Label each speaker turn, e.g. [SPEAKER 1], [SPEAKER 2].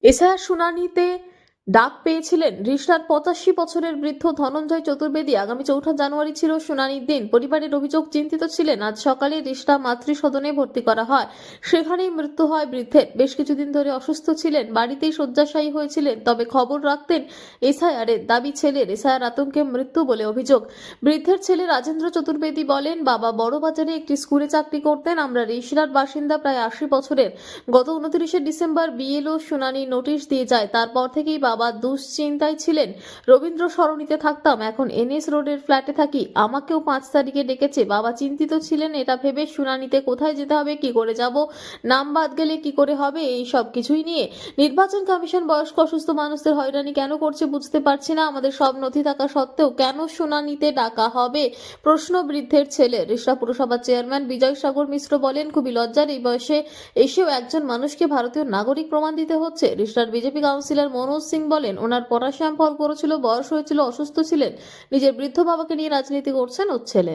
[SPEAKER 1] SIR শুনানিতে ডাক পেয়েছিলেন রিষড়ার 85 বছরের বৃদ্ধ ধনঞ্জয় চতুর্বেদী। আগামী 4 জানুয়ারি ছিল শুনানির দিন। পরিবারের অভিযোগ, চিন্তিত ছিলেন। আজ সকালে রিষড়া মাতৃসদনে ভর্তি করা হয়, সেখানেই মৃত্যু হয় বৃদ্ধের। বেশ কিছুদিন ধরে অসুস্থ ছিলেন, বাড়িতেই শয্যাশায়ী হয়েছিলেন। তবে খবর রাখতেন এসআইআরের। দাবি ছেলের এসআইআর আতঙ্কে মৃত্যু বলে অভিযোগ। বৃদ্ধের ছেলে রাজেন্দ্র চতুর্বেদী বলেন, বাবা বড়বাজারে একটি স্কুলে চাকরি করতেন। আমরা রিষড়ার বাসিন্দা, প্রায় 80 বছরের। গত 29 ডিসেম্বর বিএলও শুনানি নোটিশ দিয়ে যায়। তারপর থেকেই বাবা দুশ্চিন্তায় ছিলেন। রবীন্দ্র সরণিতে থাকতাম, এখন এনএস রোডের ফ্ল্যাটে থাকি। আমাকেও 5 তারিখে ডেকেছে। বাবা চিন্তিত ছিলেন, এটা ভেবে শুনানিতে কোথায় যেতে হবে, কি করে যাব, নাম বাদ গেলে কি করে হবে, এই সব কিছুই নিয়ে। নির্বাচন কমিশন বয়স্ক অসুস্থ মানুষদের হয়রানি কেন করছে বুঝতে পারছি না। আমাদের সব নথি থাকা সত্ত্বেও কেন শুনানিতে ডাকা হবে, প্রশ্ন বৃদ্ধের ছেলে। রিষড়া পুরসভার চেয়ারম্যান বিজয় সাগর মিশ্র বলেন, খুবই লজ্জার, এই বয়সে এসেও একজন মানুষকে ভারতীয় নাগরিক প্রমাণ দিতে হচ্ছে। রিষড়ার বিজেপি কাউন্সিলর মনোজ সিং বলেন, ওনার পটাশিয়াম ফল করেছিল, বয়স হয়েছিল, অসুস্থ ছিলেন। নিজের বৃদ্ধ বাবাকে নিয়ে রাজনীতি করছেন ওর ছেলে।